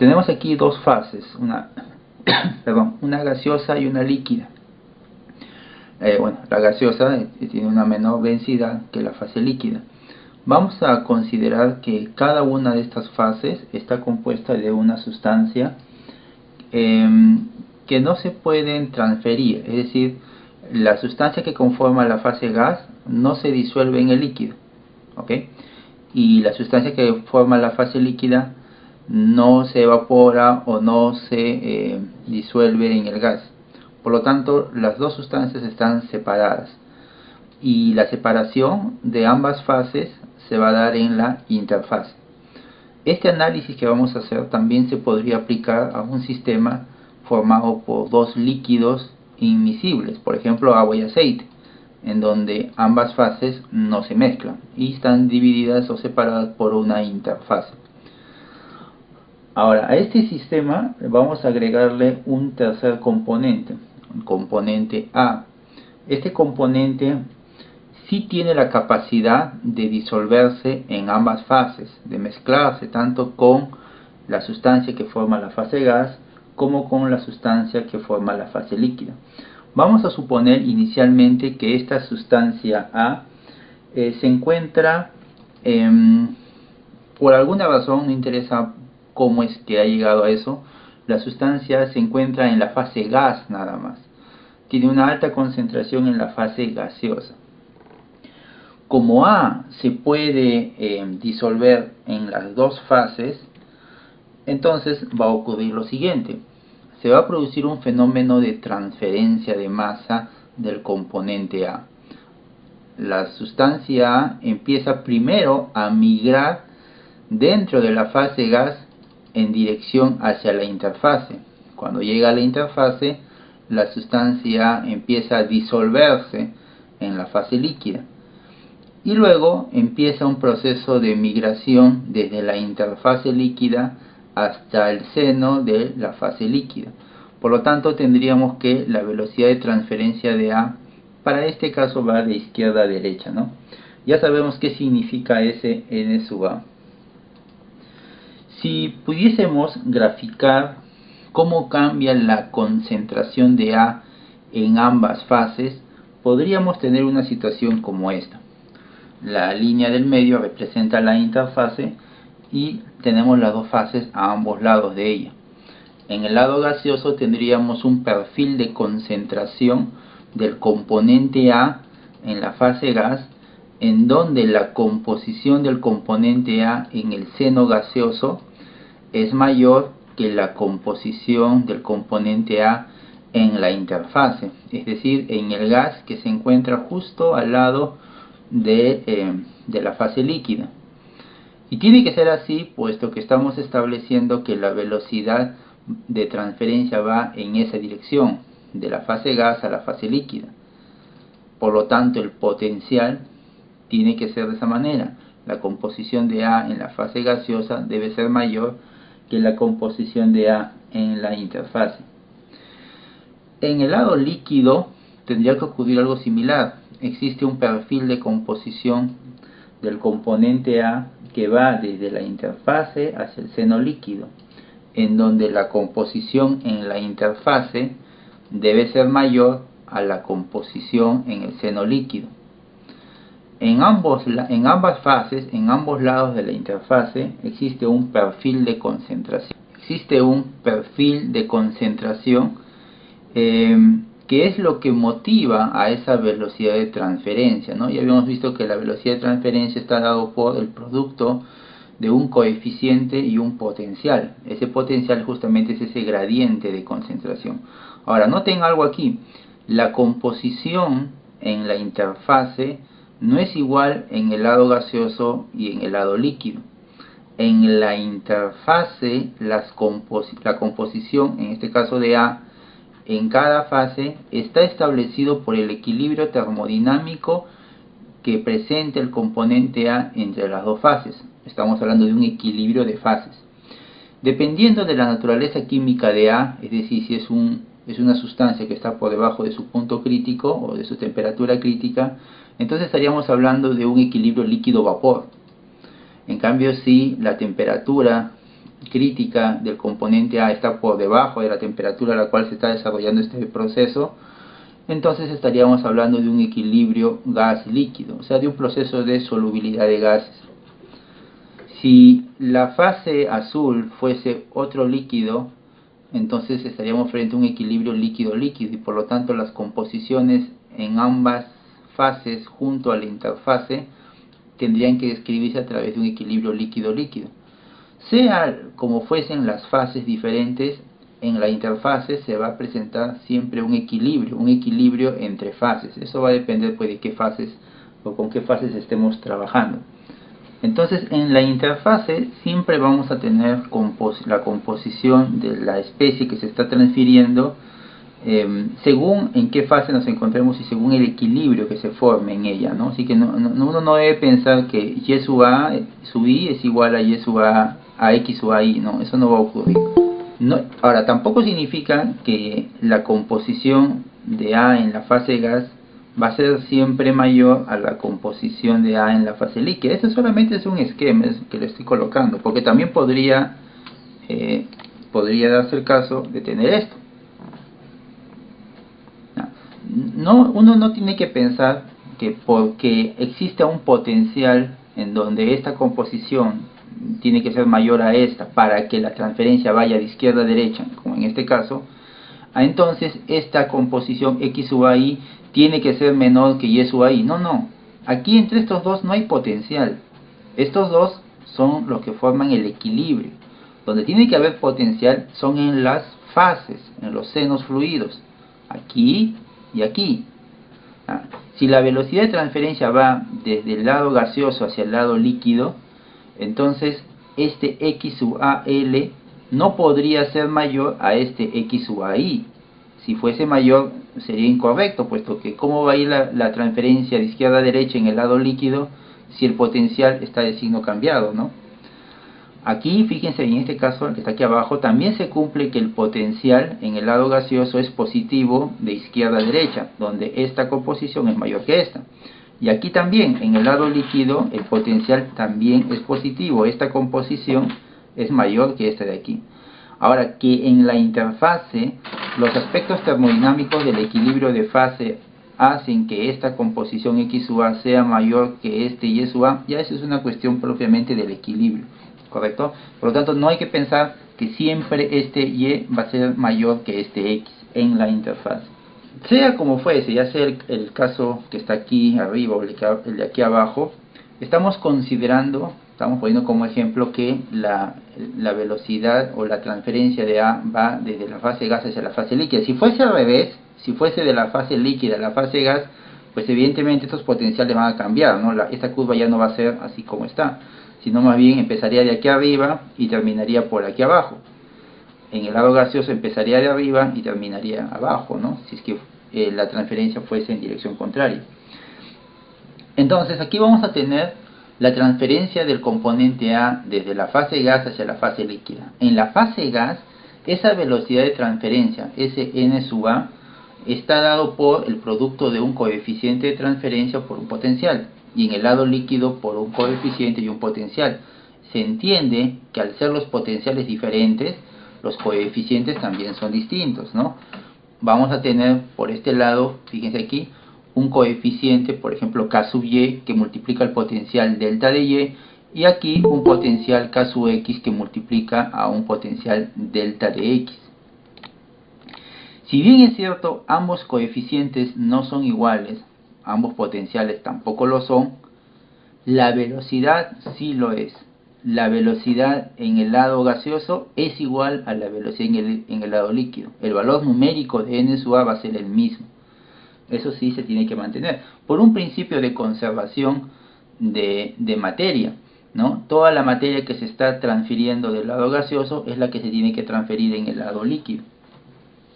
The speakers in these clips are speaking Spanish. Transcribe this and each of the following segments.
Tenemos aquí dos fases, una gaseosa y una líquida. La gaseosa tiene una menor densidad que la fase líquida. Vamos a considerar que cada una de estas fases está compuesta de una sustancia que no se pueden transferir, es decir, la sustancia que conforma la fase gas no se disuelve en el líquido, ¿ok? Y la sustancia que forma la fase líquida no se evapora o no se disuelve en el gas. Por lo tanto, las dos sustancias están separadas y la separación de ambas fases se va a dar en la interfase. Este análisis que vamos a hacer también se podría aplicar a un sistema formado por dos líquidos inmiscibles, por ejemplo agua y aceite, en donde ambas fases no se mezclan y están divididas o separadas por una interfase. Ahora, a este sistema vamos a agregarle un tercer componente, el componente A. Este componente sí tiene la capacidad de disolverse en ambas fases, de mezclarse tanto con la sustancia que forma la fase gas como con la sustancia que forma la fase líquida. Vamos a suponer inicialmente que esta sustancia A se encuentra, por alguna razón, no interesa cómo es que ha llegado a eso, la sustancia se encuentra en la fase gas nada más. Tiene una alta concentración en la fase gaseosa. Como A se puede disolver en las dos fases, entonces va a ocurrir lo siguiente. Se va a producir un fenómeno de transferencia de masa del componente A. La sustancia A empieza primero a migrar dentro de la fase gas en dirección hacia la interfase. Cuando llega a la interfase, la sustancia A empieza a disolverse en la fase líquida. Y luego empieza un proceso de migración desde la interfase líquida hasta el seno de la fase líquida. Por lo tanto, tendríamos que la velocidad de transferencia de A, para este caso, va de izquierda a derecha, ¿no? Ya sabemos qué significa ese N sub A. Si pudiésemos graficar cómo cambia la concentración de A en ambas fases, podríamos tener una situación como esta. La línea del medio representa la interfase y tenemos las dos fases a ambos lados de ella. En el lado gaseoso tendríamos un perfil de concentración del componente A en la fase gas, en donde la composición del componente A en el seno gaseoso es mayor que la composición del componente A en la interfase, es decir, en el gas que se encuentra justo al lado de la fase líquida. Y tiene que ser así, puesto que estamos estableciendo que la velocidad de transferencia va en esa dirección, de la fase gas a la fase líquida. Por lo tanto, el potencial tiene que ser de esa manera. La composición de A en la fase gaseosa debe ser mayor que la composición de A en la interfase. En el lado líquido tendría que ocurrir algo similar. Existe un perfil de composición del componente A que va desde la interfase hacia el seno líquido, en donde la composición en la interfase debe ser mayor a la composición en el seno líquido. En ambas fases, en ambos lados de la interfase, existe un perfil de concentración. Existe un perfil de concentración que es lo que motiva a esa velocidad de transferencia, ¿no? Ya habíamos visto que la velocidad de transferencia está dado por el producto de un coeficiente y un potencial. Ese potencial justamente es ese gradiente de concentración. Ahora, noten algo aquí. La composición en la interfase no es igual en el lado gaseoso y en el lado líquido. En la interfase, la composición, en este caso de A, en cada fase está establecido por el equilibrio termodinámico que presenta el componente A entre las dos fases. Estamos hablando de un equilibrio de fases. Dependiendo de la naturaleza química de A, es decir, si es una sustancia que está por debajo de su punto crítico o de su temperatura crítica, entonces estaríamos hablando de un equilibrio líquido-vapor. En cambio, si la temperatura crítica del componente A está por debajo de la temperatura a la cual se está desarrollando este proceso, entonces estaríamos hablando de un equilibrio gas-líquido, o sea, de un proceso de solubilidad de gases. Si la fase azul fuese otro líquido, entonces estaríamos frente a un equilibrio líquido-líquido y por lo tanto las composiciones en ambas fases junto a la interfase tendrían que describirse a través de un equilibrio líquido-líquido. Sea como fuesen las fases diferentes, en la interfase se va a presentar siempre un equilibrio entre fases. Eso va a depender pues de qué fases o con qué fases estemos trabajando. Entonces en la interfase siempre vamos a tener la composición de la especie que se está transfiriendo según en qué fase nos encontremos y según el equilibrio que se forme en ella, ¿no? Así que uno no debe pensar que Y sub A sub I es igual a Y sub a X sub A I, no, eso no va a ocurrir. No, ahora, tampoco significa que la composición de A en la fase gas va a ser siempre mayor a la composición de A en la fase líquida. Esto solamente es un esquema que le estoy colocando, porque también podría darse el caso de tener esto. Uno no tiene que pensar que porque existe un potencial en donde esta composición tiene que ser mayor a esta para que la transferencia vaya de izquierda a derecha, como en este caso, entonces esta composición X sub AI tiene que ser menor que Y sub AI. No, aquí entre estos dos no hay potencial. Estos dos son los que forman el equilibrio. Donde tiene que haber potencial son en las fases, en los senos fluidos, aquí y aquí. Si la velocidad de transferencia va desde el lado gaseoso hacia el lado líquido, entonces este X sub AL no podría ser mayor a este X sub AI. Si fuese mayor sería incorrecto, puesto que cómo va a ir la transferencia de izquierda a derecha en el lado líquido si el potencial está de signo cambiado, ¿no? Aquí, fíjense, en este caso, el que está aquí abajo, también se cumple que el potencial en el lado gaseoso es positivo de izquierda a derecha, donde esta composición es mayor que esta. Y aquí también, en el lado líquido, el potencial también es positivo. Esta composición es mayor que esta de aquí. Ahora, que en la interfase, los aspectos termodinámicos del equilibrio de fase hacen que esta composición X sub A sea mayor que este Y sub A, ya eso es una cuestión propiamente del equilibrio, ¿correcto? Por lo tanto, no hay que pensar que siempre este Y va a ser mayor que este X en la interfase. Sea como fuese, ya sea el caso que está aquí arriba o el de aquí abajo, estamos poniendo como ejemplo que la velocidad o la transferencia de A va desde la fase gas hacia la fase líquida. Si fuese al revés, si fuese de la fase líquida a la fase gas, pues evidentemente estos potenciales van a cambiar, ¿no? Esta curva ya no va a ser así como está, sino más bien empezaría de aquí arriba y terminaría por aquí abajo. En el lado gaseoso empezaría de arriba y terminaría abajo, ¿no? Si es que la transferencia fuese en dirección contraria. Entonces aquí vamos a tener la transferencia del componente A desde la fase gas hacia la fase líquida. En la fase gas, esa velocidad de transferencia, Sn sub A, está dado por el producto de un coeficiente de transferencia por un potencial, y en el lado líquido por un coeficiente y un potencial. Se entiende que al ser los potenciales diferentes, los coeficientes también son distintos, ¿no? Vamos a tener por este lado, fíjense aquí, un coeficiente, por ejemplo K sub Y, que multiplica el potencial delta de Y, y aquí un potencial K sub X que multiplica a un potencial delta de X. Si bien es cierto, ambos coeficientes no son iguales, ambos potenciales tampoco lo son, la velocidad sí lo es. La velocidad en el lado gaseoso es igual a la velocidad en el lado líquido. El valor numérico de N sub A va a ser el mismo. Eso sí se tiene que mantener por un principio de conservación de materia, ¿no? Toda la materia que se está transfiriendo del lado gaseoso es la que se tiene que transferir en el lado líquido.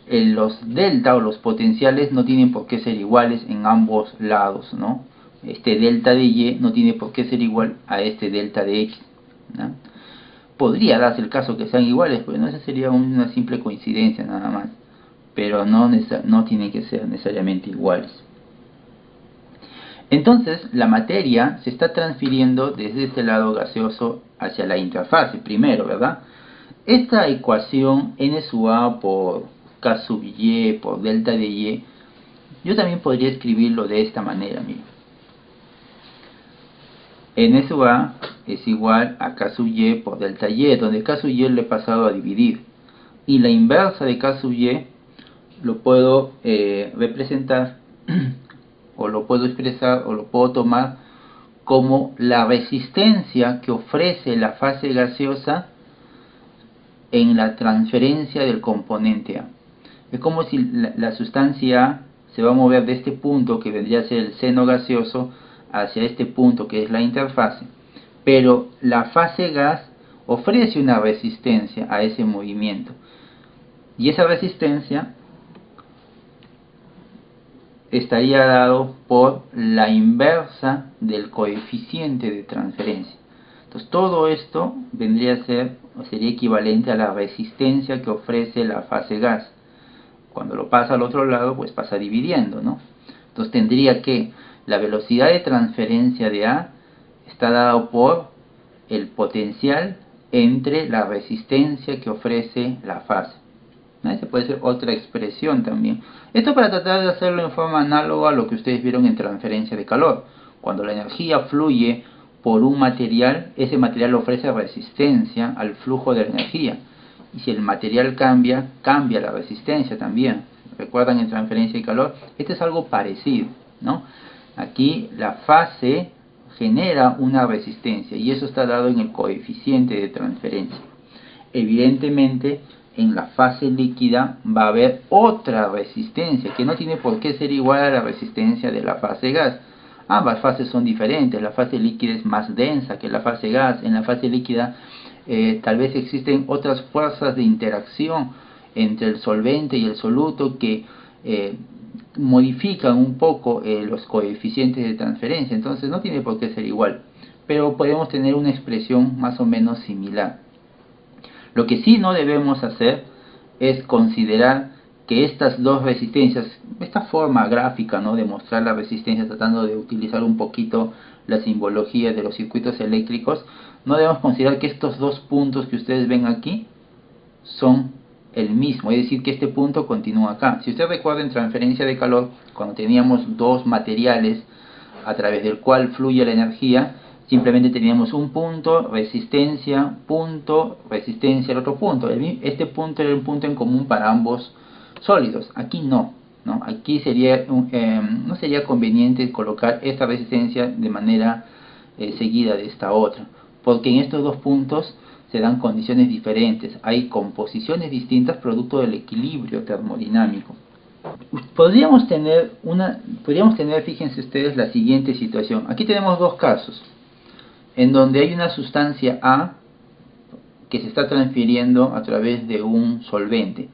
Los delta o los potenciales no tienen por qué ser iguales en ambos lados, ¿no? Este delta de Y no tiene por qué ser igual a este delta de X, ¿no? Podría darse el caso que sean iguales, pues no, esa sería una simple coincidencia nada más, pero no tienen que ser necesariamente iguales. Entonces la materia se está transfiriendo desde este lado gaseoso hacia la interfase primero, ¿verdad? Esta ecuación n sub a por k sub y por delta de y, yo también podría escribirlo de esta manera, miren. N sub a es igual a k sub y por delta y, donde k sub y lo he pasado a dividir. Y la inversa de k sub y lo puedo representar o lo puedo expresar o lo puedo tomar como la resistencia que ofrece la fase gaseosa en la transferencia del componente A. Es como si la sustancia A se va a mover de este punto que vendría a ser el seno gaseoso hacia este punto que es la interfase, pero la fase gas ofrece una resistencia a ese movimiento, y esa resistencia estaría dado por la inversa del coeficiente de transferencia. Entonces todo esto vendría a ser o sería equivalente a la resistencia que ofrece la fase gas. Cuando lo pasa al otro lado, pues pasa dividiendo, ¿no? Entonces tendría que la velocidad de transferencia de A está dado por el potencial entre la resistencia que ofrece la fase. Esa puede ser otra expresión también. Esto para tratar de hacerlo en forma análoga a lo que ustedes vieron en transferencia de calor. Cuando la energía fluye por un material, ese material ofrece resistencia al flujo de la energía. Y si el material cambia, cambia la resistencia también. ¿Recuerdan en transferencia de calor? Este es algo parecido, ¿no? Aquí la fase genera una resistencia y eso está dado en el coeficiente de transferencia. Evidentemente, en la fase líquida va a haber otra resistencia que no tiene por qué ser igual a la resistencia de la fase gas. Ambas fases son diferentes. La fase líquida es más densa que la fase gas. En la fase líquida tal vez existen otras fuerzas de interacción entre el solvente y el soluto que modifican un poco los coeficientes de transferencia. Entonces no tiene por qué ser igual, pero podemos tener una expresión más o menos similar. Lo que sí no debemos hacer es considerar que estas dos resistencias, esta forma gráfica, ¿no?, de mostrar la resistencia tratando de utilizar un poquito la simbología de los circuitos eléctricos, no debemos considerar que estos dos puntos que ustedes ven aquí son el mismo, es decir, que este punto continúa acá. Si ustedes recuerdan en transferencia de calor, cuando teníamos dos materiales a través del cual fluye la energía, simplemente teníamos un punto, resistencia el otro punto. Este punto era un punto en común para ambos sólidos. Aquí no. Aquí sería no sería conveniente colocar esta resistencia de manera seguida de esta otra, porque en estos dos puntos se dan condiciones diferentes. Hay composiciones distintas producto del equilibrio termodinámico. Podríamos tener, fíjense ustedes, la siguiente situación. Aquí tenemos dos casos en donde hay una sustancia A que se está transfiriendo a través de un solvente.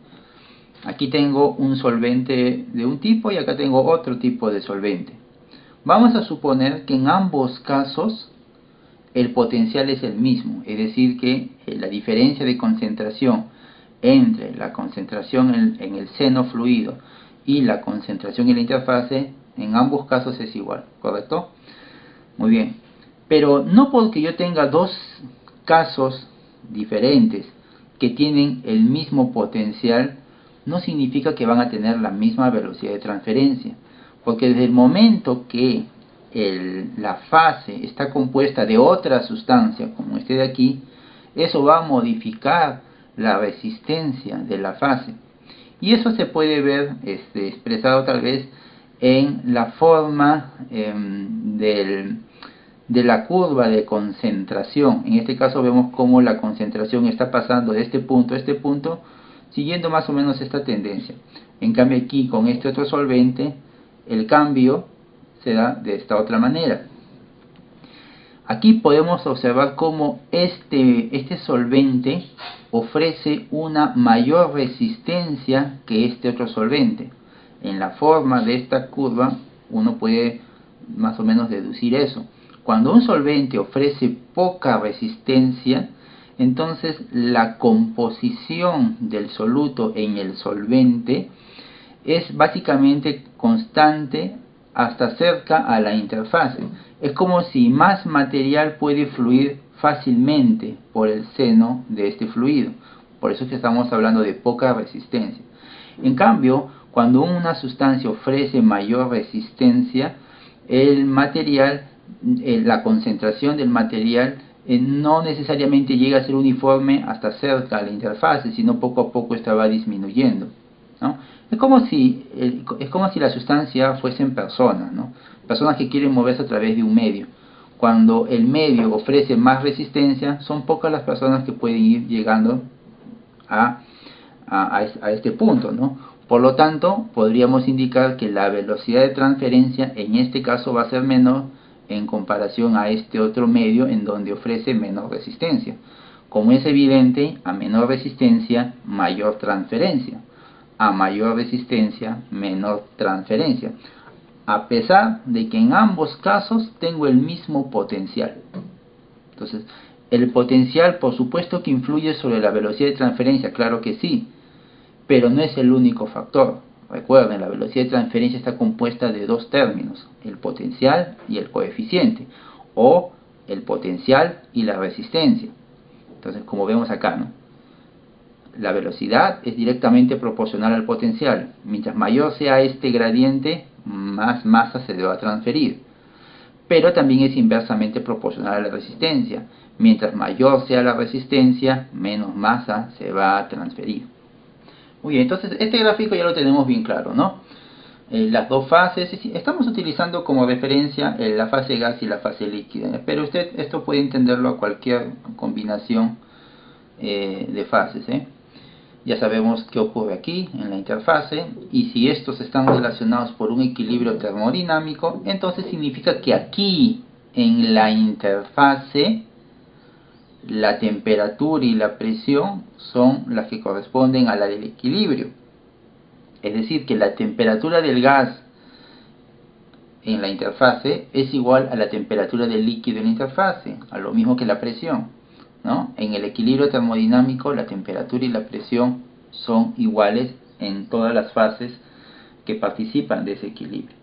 Aquí tengo un solvente de un tipo y acá tengo otro tipo de solvente. Vamos a suponer que en ambos casos el potencial es el mismo, es decir que la diferencia de concentración entre la concentración en el seno fluido y la concentración en la interfase en ambos casos es igual, ¿correcto? Muy bien. Pero no porque yo tenga dos casos diferentes que tienen el mismo potencial, no significa que van a tener la misma velocidad de transferencia. Porque desde el momento que la fase está compuesta de otra sustancia, como este de aquí, eso va a modificar la resistencia de la fase. Y eso se puede ver expresado tal vez en la forma de la curva de concentración. En este caso vemos cómo la concentración está pasando de este punto a este punto, siguiendo más o menos esta tendencia. En cambio aquí con este otro solvente, el cambio se da de esta otra manera. Aquí podemos observar cómo este solvente ofrece una mayor resistencia que este otro solvente. En la forma de esta curva uno puede más o menos deducir eso. Cuando un solvente ofrece poca resistencia, entonces la composición del soluto en el solvente es básicamente constante hasta cerca a la interfase. Es como si más material puede fluir fácilmente por el seno de este fluido. Por eso es que estamos hablando de poca resistencia. En cambio, cuando una sustancia ofrece mayor resistencia, el material, la concentración del material no necesariamente llega a ser uniforme hasta cerca a la interfase, sino poco a poco esta va disminuyendo, ¿no? Es como si la sustancia fuesen personas, ¿no? Personas que quieren moverse a través de un medio. Cuando el medio ofrece más resistencia, son pocas las personas que pueden ir llegando a este punto, ¿no? Por lo tanto, podríamos indicar que la velocidad de transferencia en este caso va a ser menor en comparación a este otro medio en donde ofrece menor resistencia. Como es evidente, a menor resistencia, mayor transferencia. A mayor resistencia, menor transferencia. A pesar de que en ambos casos tengo el mismo potencial. Entonces, el potencial por supuesto que influye sobre la velocidad de transferencia, claro que sí, pero no es el único factor. Recuerden, la velocidad de transferencia está compuesta de dos términos, el potencial y el coeficiente, o el potencial y la resistencia. Entonces, como vemos acá, ¿no? La velocidad es directamente proporcional al potencial. Mientras mayor sea este gradiente, más masa se va a transferir. Pero también es inversamente proporcional a la resistencia. Mientras mayor sea la resistencia, menos masa se va a transferir. Muy bien, entonces este gráfico ya lo tenemos bien claro, ¿no? Las dos fases, estamos utilizando como referencia la fase gas y la fase líquida, pero usted esto puede entenderlo a cualquier combinación de fases, ¿eh? Ya sabemos qué ocurre aquí en la interfase, y si estos están relacionados por un equilibrio termodinámico, entonces significa que aquí en la interfase la temperatura y la presión son las que corresponden a la del equilibrio. Es decir, que la temperatura del gas en la interfase es igual a la temperatura del líquido en la interfase, a lo mismo que la presión, ¿no? En el equilibrio termodinámico la temperatura y la presión son iguales en todas las fases que participan de ese equilibrio.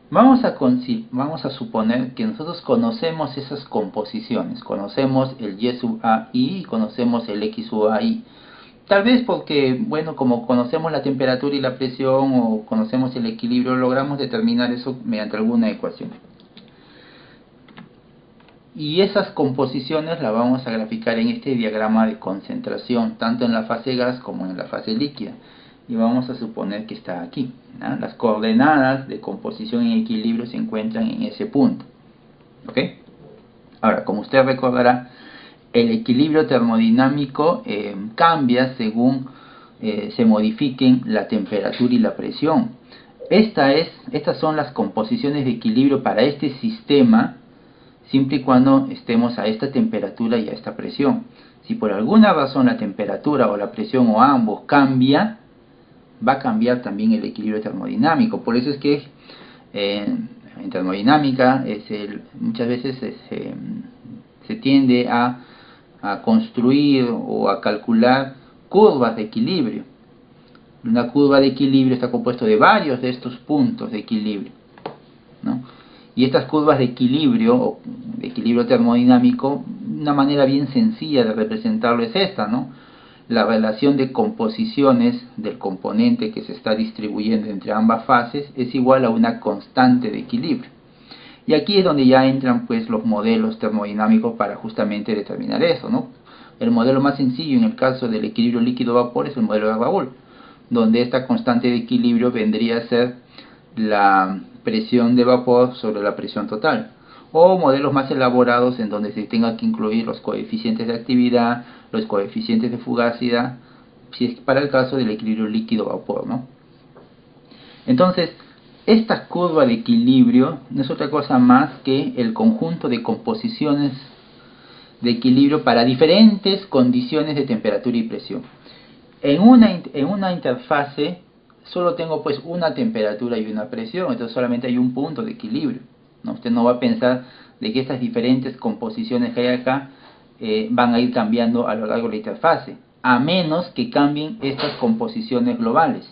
Vamos a suponer que nosotros conocemos esas composiciones, conocemos el Y sub A I y conocemos el X sub A I. Tal vez porque, bueno, como conocemos la temperatura y la presión o conocemos el equilibrio, logramos determinar eso mediante alguna ecuación. Y esas composiciones las vamos a graficar en este diagrama de concentración, tanto en la fase gas como en la fase líquida. Y vamos a suponer que está aquí, ¿no? Las coordenadas de composición y equilibrio se encuentran en ese punto, ¿ok? Ahora, como usted recordará, el equilibrio termodinámico cambia según se modifiquen la temperatura y la presión. Estas son las composiciones de equilibrio para este sistema, siempre y cuando estemos a esta temperatura y a esta presión. Si por alguna razón la temperatura o la presión o ambos cambia, va a cambiar también el equilibrio termodinámico. Por eso es que en termodinámica muchas veces se tiende a construir o a calcular curvas de equilibrio. Una curva de equilibrio está compuesta de varios de estos puntos de equilibrio, ¿no? Y estas curvas de equilibrio o de equilibrio termodinámico, una manera bien sencilla de representarlo es esta, ¿no? La relación de composiciones del componente que se está distribuyendo entre ambas fases es igual a una constante de equilibrio. Y aquí es donde ya entran pues los modelos termodinámicos para justamente determinar eso, ¿no? El modelo más sencillo en el caso del equilibrio líquido-vapor es el modelo de Raoult, donde esta constante de equilibrio vendría a ser la presión de vapor sobre la presión total. O modelos más elaborados en donde se tenga que incluir los coeficientes de actividad, los coeficientes de fugacidad, si es para el caso del equilibrio líquido-vapor, ¿no? Entonces, esta curva de equilibrio no es otra cosa más que el conjunto de composiciones de equilibrio para diferentes condiciones de temperatura y presión. En una interfase solo tengo pues una temperatura y una presión, entonces solamente hay un punto de equilibrio, ¿no? Usted no va a pensar de que estas diferentes composiciones que hay acá van a ir cambiando a lo largo de la interfase, a menos que cambien estas composiciones globales.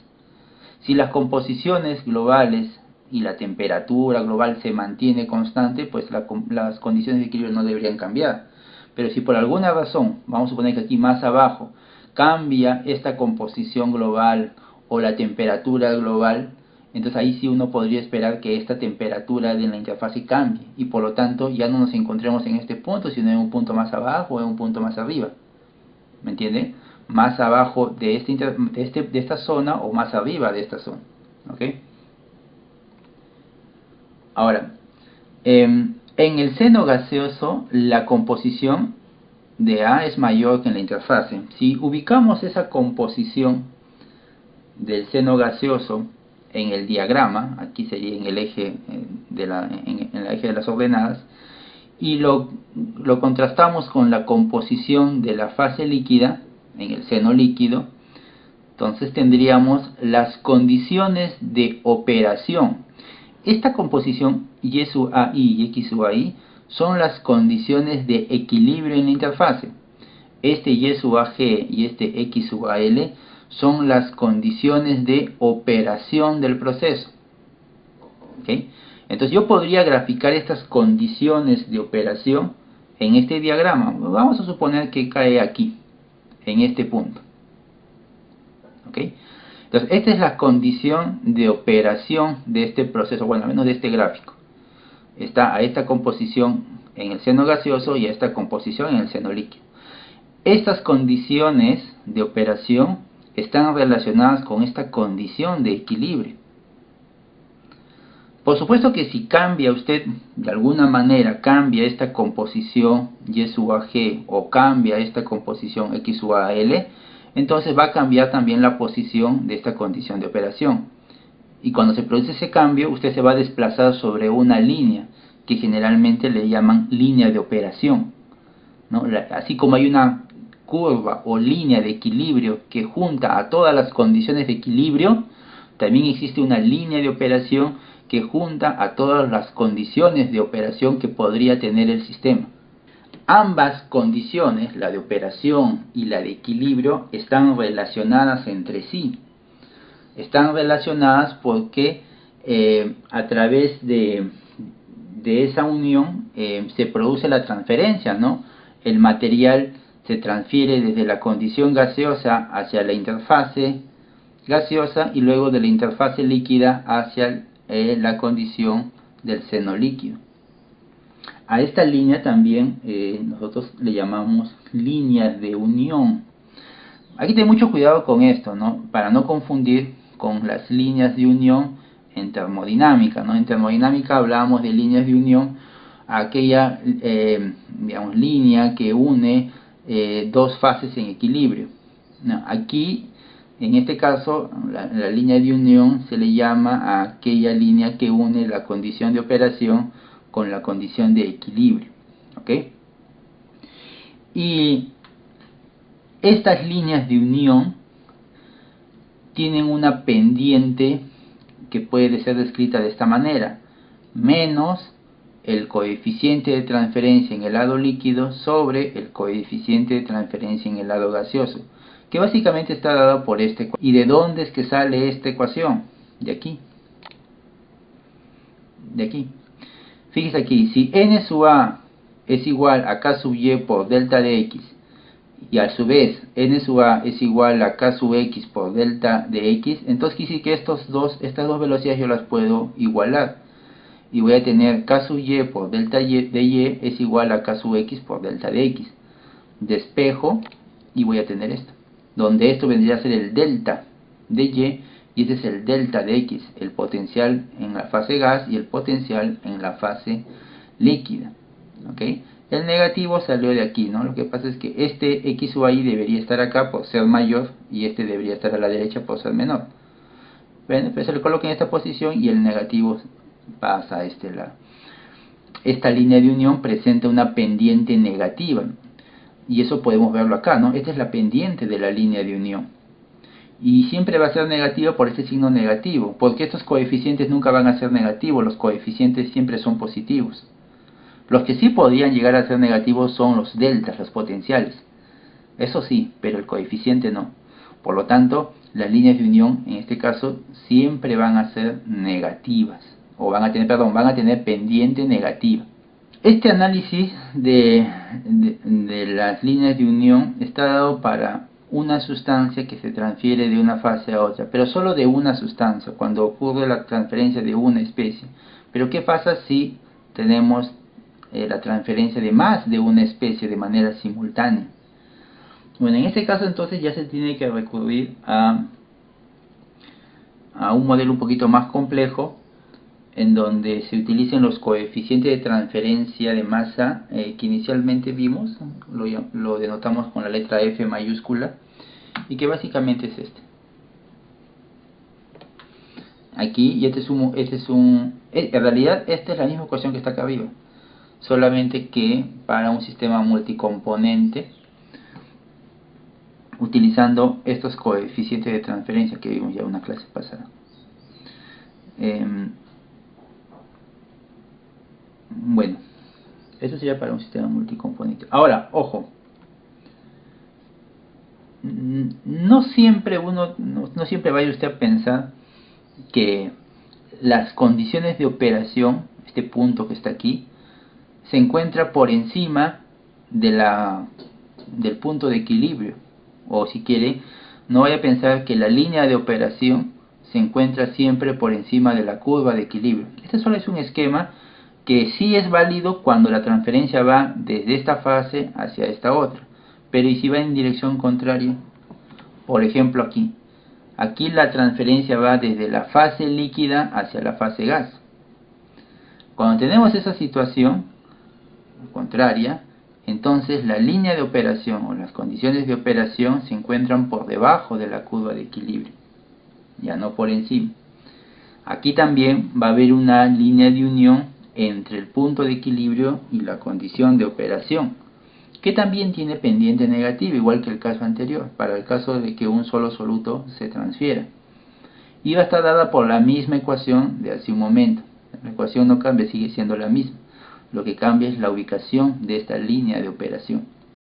Si las composiciones globales y la temperatura global se mantiene constante, pues las condiciones de equilibrio no deberían cambiar. Pero si por alguna razón, vamos a suponer que aquí más abajo, cambia esta composición global o la temperatura global, entonces ahí sí uno podría esperar que esta temperatura de la interfase cambie y por lo tanto ya no nos encontremos en este punto, sino en un punto más abajo o en un punto más arriba. ¿Me entienden? Más abajo de esta zona o más arriba de esta zona. ¿Ok? Ahora, en el seno gaseoso la composición de A es mayor que en la interfase. Si ubicamos esa composición del seno gaseoso en el diagrama, aquí sería en el eje en la eje de las ordenadas, y lo contrastamos con la composición de la fase líquida en el seno líquido, entonces tendríamos las condiciones de operación. Esta composición Y sub AI y X sub AI son las condiciones de equilibrio en la interfase. Este Y sub AG y este X sub AL son las condiciones de operación del proceso. ¿Okay? Entonces yo podría graficar estas condiciones de operación en este diagrama. Vamos a suponer que cae aquí, en este punto. ¿Okay? Entonces esta es la condición de operación de este proceso, bueno, al menos de este gráfico. Está a esta composición en el seno gaseoso y a esta composición en el seno líquido. Estas condiciones de operación están relacionadas con esta condición de equilibrio. Por supuesto que si cambia usted de alguna manera, cambia esta composición Y sub AG o cambia esta composición X sub AL, entonces va a cambiar también la posición de esta condición de operación. Y cuando se produce ese cambio, usted se va a desplazar sobre una línea que generalmente le llaman línea de operación, ¿no? Así como hay una curva o línea de equilibrio que junta a todas las condiciones de equilibrio, también existe una línea de operación que junta a todas las condiciones de operación que podría tener el sistema. Ambas condiciones, la de operación y la de equilibrio, están relacionadas entre sí. Están relacionadas porque a través de esa unión se produce la transferencia, ¿no? El material se transfiere desde la condición gaseosa hacia la interfase gaseosa y luego de la interfase líquida hacia la condición del seno líquido. A esta línea también nosotros le llamamos líneas de unión. Hay que tener mucho cuidado con esto, ¿no? Para no confundir con las líneas de unión en termodinámica, ¿no? En termodinámica hablábamos de líneas de unión, aquella digamos, línea que une dos fases en equilibrio. No, aquí, en este caso, la línea de unión se le llama a aquella línea que une la condición de operación con la condición de equilibrio. ¿Ok? Y estas líneas de unión tienen una pendiente que puede ser descrita de esta manera: menos el coeficiente de transferencia en el lado líquido sobre el coeficiente de transferencia en el lado gaseoso, que básicamente está dado por esta ecuación. ¿Y de dónde es que sale esta ecuación? De aquí. De aquí. Fíjese aquí, si n sub a es igual a k sub y por delta de x, y a su vez n sub a es igual a k sub x por delta de x, entonces quiere decir que estas dos velocidades yo las puedo igualar. Y voy a tener k sub y por delta de y es igual a k sub x por delta de x. Despejo y voy a tener esto, donde esto vendría a ser el delta de y este es el delta de x, el potencial en la fase gas y el potencial en la fase líquida. ¿Ok? El negativo salió de aquí, ¿no? Lo que pasa es que este x sub i debería estar acá por ser mayor y este debería estar a la derecha por ser menor. Bueno, pues se le coloca en esta posición y el negativo pasa a este lado. Esta línea de unión presenta una pendiente negativa y eso podemos verlo acá, ¿no? Esta es la pendiente de la línea de unión y siempre va a ser negativa por este signo negativo, porque estos coeficientes nunca van a ser negativos, los coeficientes siempre son positivos. Los que sí podrían llegar a ser negativos son los deltas, los potenciales, eso sí, pero el coeficiente no. Por lo tanto, las líneas de unión en este caso siempre van a ser negativas, o van a tener pendiente negativa. Este análisis de las líneas de unión está dado para una sustancia que se transfiere de una fase a otra, pero solo de una sustancia, cuando ocurre la transferencia de una especie. Pero ¿qué pasa si tenemos la transferencia de más de una especie de manera simultánea? Bueno, en este caso entonces ya se tiene que recurrir a un modelo un poquito más complejo, en donde se utilicen los coeficientes de transferencia de masa que inicialmente vimos, lo denotamos con la letra F mayúscula, y que básicamente es este. Aquí, y en realidad esta es la misma ecuación que está acá arriba, solamente que para un sistema multicomponente, utilizando estos coeficientes de transferencia que vimos ya en una clase pasada. Bueno, eso sería para un sistema multicomponente. Ahora, ojo, no siempre vaya usted a pensar que las condiciones de operación, este punto que está aquí, se encuentra por encima del punto de equilibrio. O si quiere, no vaya a pensar que la línea de operación se encuentra siempre por encima de la curva de equilibrio. Este solo es un esquema que sí es válido cuando la transferencia va desde esta fase hacia esta otra. Pero ¿y si va en dirección contraria? Por ejemplo aquí la transferencia va desde la fase líquida hacia la fase gas. Cuando tenemos esa situación contraria, entonces la línea de operación o las condiciones de operación se encuentran por debajo de la curva de equilibrio, ya no por encima. Aquí también va a haber una línea de unión entre el punto de equilibrio y la condición de operación, que también tiene pendiente negativa, igual que el caso anterior, para el caso de que un solo soluto se transfiera. Y va a estar dada por la misma ecuación de hace un momento. La ecuación no cambia, sigue siendo la misma. Lo que cambia es la ubicación de esta línea de operación.